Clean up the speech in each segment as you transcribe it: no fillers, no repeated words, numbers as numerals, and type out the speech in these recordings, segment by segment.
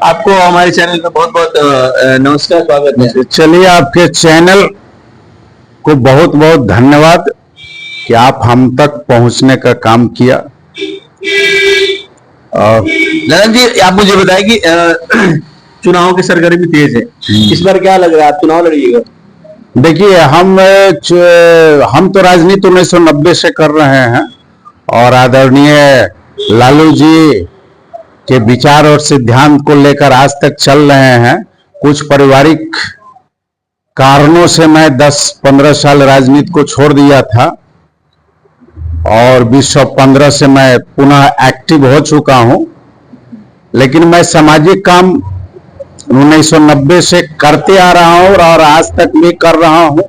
आपको हमारे चैनल में बहुत बहुत नमस्कार, स्वागत है। चलिए, आपके चैनल को बहुत बहुत धन्यवाद कि आप हम तक पहुंचने का काम किया। ललन जी, आप मुझे बताएं कि चुनाव की सरगर्मी तेज है, इस बार क्या लग रहा है, आप चुनाव लड़िएगा? देखिए, हम तो राजनीति 1990 से कर रहे हैं और आदरणीय लालू जी के विचार और सिद्धांत को लेकर आज तक चल रहे हैं। कुछ पारिवारिक कारणों से मैं 10-15 साल राजनीति को छोड़ दिया था और 2015 से मैं पुनः एक्टिव हो चुका हूं, लेकिन मैं सामाजिक काम 1990 से करते आ रहा हूं और आज तक भी कर रहा हूं।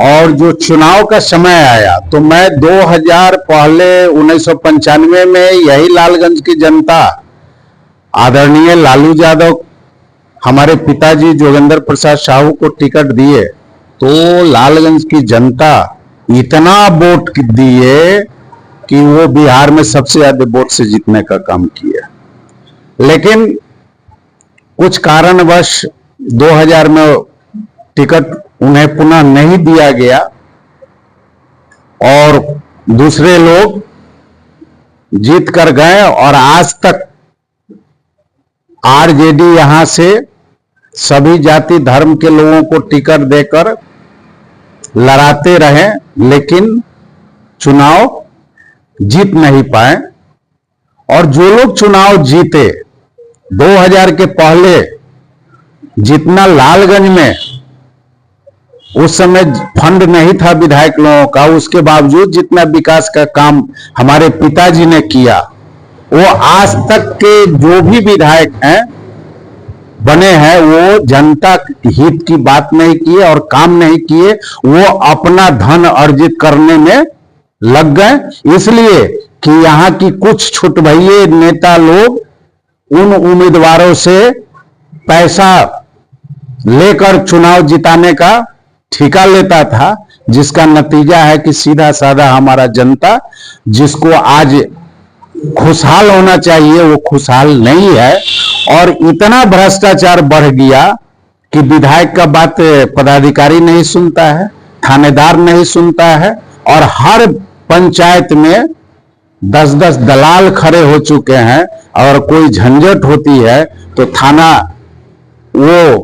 और जो चुनाव का समय आया तो मैं 2000 पहले 1995 में यही लालगंज की जनता आदरणीय लालू यादव हमारे पिताजी जोगेंद्र प्रसाद साहू को टिकट दिए तो लालगंज की जनता इतना वोट दिए कि वो बिहार में सबसे ज्यादा वोट से जीतने का काम किया। लेकिन कुछ कारणवश 2000 में टिकट उन्हें पुनः नहीं दिया गया और दूसरे लोग जीत कर गए और आज तक आरजेडी यहां से सभी जाति धर्म के लोगों को टिकट देकर लड़ाते रहे, लेकिन चुनाव जीत नहीं पाए। और जो लोग चुनाव जीते 2000 के पहले, जितना लालगंज में उस समय फंड नहीं था विधायक लोगों का, उसके बावजूद जितना विकास का काम हमारे पिताजी ने किया, वो आज तक के जो भी विधायक हैं बने हैं वो जनता हित की बात नहीं किए और काम नहीं किए, वो अपना धन अर्जित करने में लग गए। इसलिए कि यहाँ की कुछ छुटभइये नेता लोग उन उम्मीदवारों से पैसा लेकर चुनाव जिताने का ठेका लेता था, जिसका नतीजा है कि सीधा साधा हमारा जनता जिसको आज खुशहाल होना चाहिए वो खुशहाल नहीं है। और इतना भ्रष्टाचार बढ़ गया कि विधायक का बात पदाधिकारी नहीं सुनता है, थानेदार नहीं सुनता है और हर पंचायत में 10-10 दलाल खड़े हो चुके हैं। और कोई झंझट होती है तो थाना, वो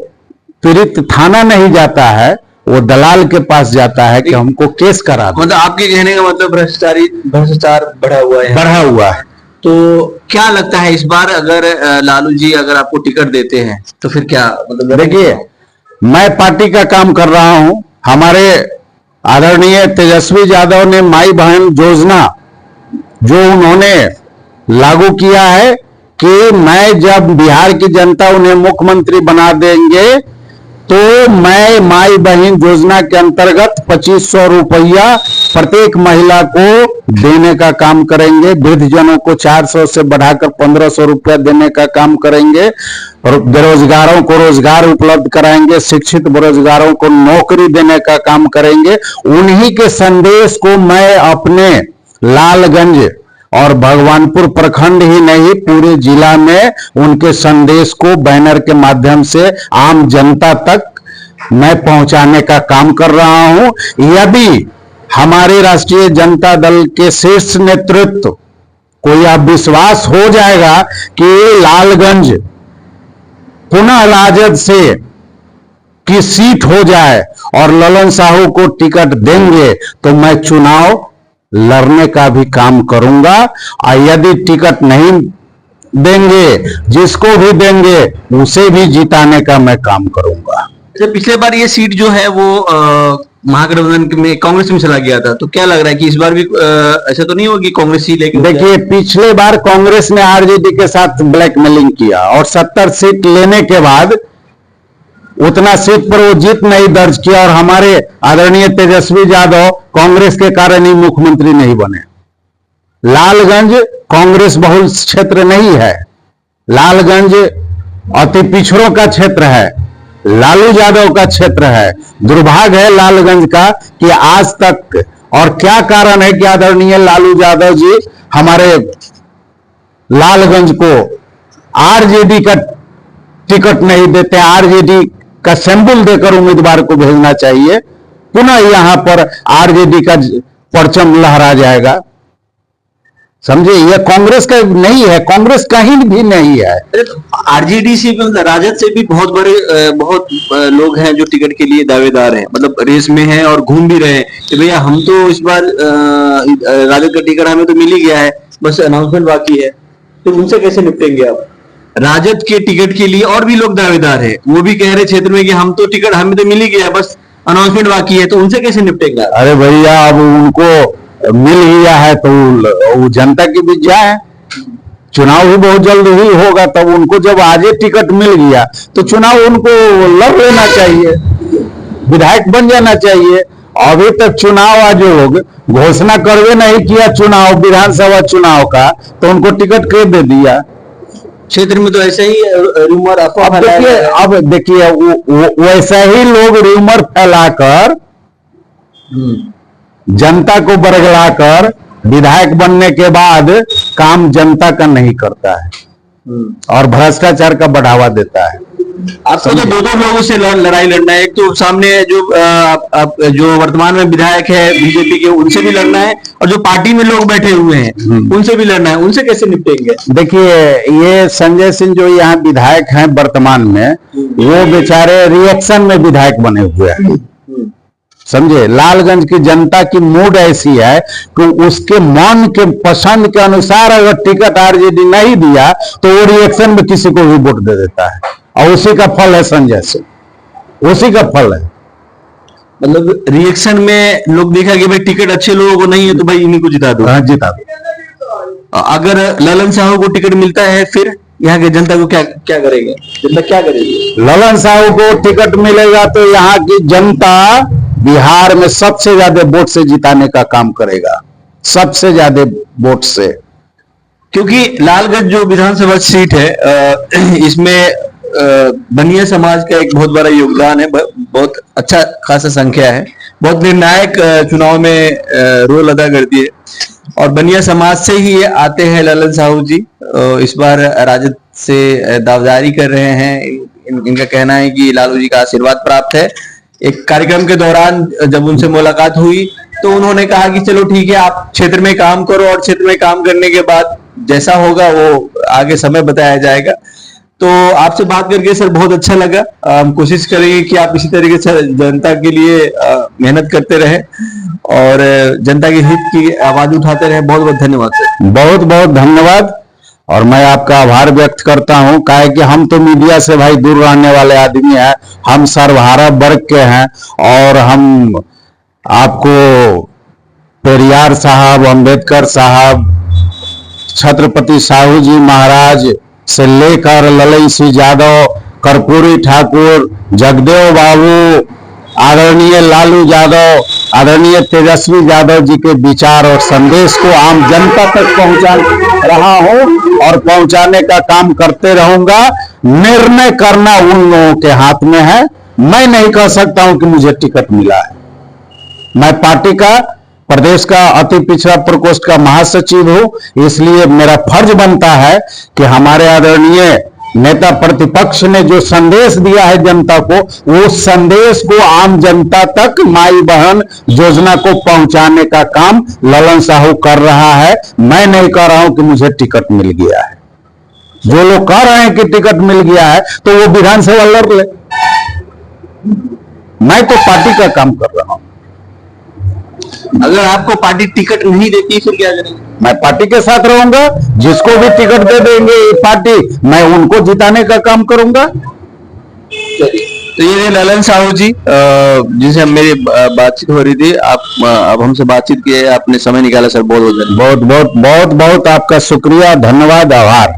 पीड़ित थाना नहीं जाता है, वो दलाल के पास जाता है कि हमको केस करा दो। मतलब आपके कहने का मतलब भ्रष्टाचार बढ़ा हुआ है। तो क्या लगता है इस बार अगर लालू जी अगर आपको टिकट देते हैं तो फिर क्या मतलब? देखिए, मैं पार्टी का काम कर रहा हूं। हमारे आदरणीय तेजस्वी यादव ने माई बहन योजना जो उन्होंने लागू किया है कि मैं जब बिहार की जनता उन्हें मुख्यमंत्री बना देंगे तो मैं माई बहन योजना के अंतर्गत 2500 रुपया प्रत्येक महिला को देने का काम करेंगे। वृद्धजनों को 400 से बढ़ाकर 1500 रुपया देने का काम करेंगे और बेरोजगारों को रोजगार उपलब्ध कराएंगे, शिक्षित बेरोजगारों को नौकरी देने का काम करेंगे। उन्हीं के संदेश को मैं अपने लालगंज और भगवानपुर प्रखंड ही नहीं पूरे जिला में उनके संदेश को बैनर के माध्यम से आम जनता तक मैं पहुंचाने का काम कर रहा हूं। यदि हमारे राष्ट्रीय जनता दल के शीर्ष नेतृत्व को यह विश्वास हो जाएगा कि लालगंज पुनः राजद से की सीट हो जाए और ललन साहू को टिकट देंगे तो मैं चुनाव लड़ने का भी काम करूंगा। और यदि टिकट नहीं देंगे, जिसको भी देंगे उसे भी जिताने का मैं काम करूंगा। पिछले बार ये सीट जो है वो महागठबंधन में कांग्रेस में चला गया था, तो क्या लग रहा है कि इस बार भी ऐसा तो नहीं होगा कि कांग्रेस ही लेके? देखिए, पिछले बार कांग्रेस ने आरजेडी के साथ ब्लैकमेलिंग किया और 70 सीट लेने के बाद उतना सीट पर वो जीत नहीं दर्ज किया और हमारे आदरणीय तेजस्वी यादव कांग्रेस के कारण ही मुख्यमंत्री नहीं बने। लालगंज कांग्रेस बहुल क्षेत्र नहीं है, लालगंज अति पिछड़ों का क्षेत्र है, लालू यादव का क्षेत्र है। दुर्भाग्य है लालगंज का कि आज तक, और क्या कारण है कि आदरणीय लालू यादव जी हमारे लालगंज को आरजेडी का टिकट नहीं देते, आरजेडी का सिंबल देकर उम्मीदवार को भेजना चाहिए, पुनः यहां पर आरजेडी का परचम लहरा जाएगा। समझे, यह कांग्रेस का नहीं है, कांग्रेस कहीं भी नहीं है। आरजेडी से भी राजद से भी बहुत लोग हैं जो टिकट के लिए दावेदार हैं, मतलब रेस में हैं और घूम भी रहे हैं कि भैया हम तो इस बार राजद का टिकट हमें तो मिल ही गया है, बस अनाउंसमेंट बाकी है। तो उनसे कैसे निपटेंगे आप? राजद के टिकट के लिए और भी लोग दावेदार है, वो भी कह रहे क्षेत्र में कि हम तो टिकट हमें तो मिल ही गया है, बस अनाउंसमेंट बाकी है। तो उनसे कैसे निपटेंगे? अरे भैया, अब उनको मिल गया है तो वो जनता के बीच जाए, चुनाव भी बहुत जल्द ही होगा, तब उनको जब आज टिकट मिल गया तो चुनाव उनको लड़ लेना चाहिए, विधायक बन जाना चाहिए। अभी तक चुनाव आयोग घोषणा करवे नहीं किया चुनाव, विधानसभा चुनाव का, तो उनको टिकट क्यों दे दिया? क्षेत्र में तो ऐसे ही रूमर अब देखिए वैसा ही लोग रूमर फैलाकर जनता को बरगलाकर विधायक बनने के बाद काम जनता का नहीं करता है और भ्रष्टाचार का बढ़ावा देता है। आपको तो दो लोगों से लड़ाई लड़ना है, एक तो सामने जो वर्तमान में विधायक है बीजेपी के, उनसे भी लड़ना है, और जो पार्टी में लोग बैठे हुए हैं उनसे भी लड़ना है। उनसे कैसे निपटेंगे? देखिए, ये संजय सिंह जो यहाँ विधायक हैं वर्तमान में, वो बेचारे रिएक्शन में विधायक बने हुए हैं। समझे, लालगंज की जनता की मूड ऐसी है कि उसके मन के पसंद के अनुसार अगर टिकट आरजेडी नहीं दिया तो वो रिएक्शन में किसी को भी वोट दे देता है, और उसी का फल है संजय सिंह, उसी का फल है। मतलब रिएक्शन में लोग देखा कि भाई टिकट अच्छे लोगों को नहीं है तो भाई इन्हीं को जिता दो। हाँ, जिता दो। अगर ललन साहू को टिकट मिलता है फिर यहाँ के जनता को क्या करेंगे? जनता क्या करेगी? ललन साहू को टिकट मिलेगा तो यहाँ की जनता बिहार में सबसे ज्यादा वोट से जिताने का काम करेगा, सबसे ज्यादा वोट से। क्योंकि लालगंज जो विधानसभा सीट है, इसमें बनिया समाज का एक बहुत बड़ा योगदान है, बहुत अच्छा खासा संख्या है, बहुत निर्णायक चुनाव में रोल अदा करती है, और बनिया समाज से ही आते हैं ललन साहू जी। इस बार राजद से दावेदारी कर रहे हैं। इनका कहना है कि लालू जी का आशीर्वाद प्राप्त है। एक कार्यक्रम के दौरान जब उनसे मुलाकात हुई तो उन्होंने कहा कि चलो ठीक है, आप क्षेत्र में काम करो, और क्षेत्र में काम करने के बाद जैसा होगा वो आगे समय बताया जाएगा। तो आपसे बात करके सर बहुत अच्छा लगा। हम कोशिश करेंगे कि आप इसी तरीके से जनता के लिए मेहनत करते रहें और जनता के हित की आवाज उठाते रहें। बहुत बहुत धन्यवाद सर। बहुत बहुत धन्यवाद, और मैं आपका आभार व्यक्त करता हूं, काहे कि हम तो मीडिया से भाई दूर रहने वाले आदमी हैं, हम सर्वहारा वर्ग के हैं, और हम आपको पेरियार साहब, अंबेडकर साहब, छत्रपति साहू जी महाराज से लेकर ललन सिंह यादव, कर्पूरी ठाकुर, जगदेव बाबू, आदरणीय लालू यादव, आदरणीय तेजस्वी यादव जी के विचार और संदेश को आम जनता तक पहुंचा रहा हूं और पहुंचाने का काम करते रहूंगा। निर्णय करना उन लोगों के हाथ में है। मैं नहीं कह सकता हूं कि मुझे टिकट मिला है। मैं पार्टी का, प्रदेश का अति पिछड़ा प्रकोष्ठ का महासचिव हूं, इसलिए मेरा फर्ज बनता है कि हमारे आदरणीय नेता प्रतिपक्ष ने जो संदेश दिया है जनता को, वो संदेश को आम जनता तक, माई बहन योजना को पहुंचाने का काम ललन साहू कर रहा है। मैं नहीं कह रहा हूं कि मुझे टिकट मिल गया है। जो लोग कह रहे हैं कि टिकट मिल गया है तो वो विधानसभा लड़ ले। मैं तो पार्टी का काम कर रहा हूं। अगर आपको पार्टी टिकट नहीं देती फिर क्या करेंगे? मैं पार्टी के साथ रहूंगा। जिसको भी टिकट दे देंगे पार्टी, मैं उनको जिताने का काम करूंगा। तो ये ललन साहू जी जिनसे मेरी बातचीत हो रही थी। आप अब हमसे बातचीत किए, आपने समय निकाला सर, बहुत बहुत बहुत बहुत बहुत बहुत आपका शुक्रिया, धन्यवाद, आभार।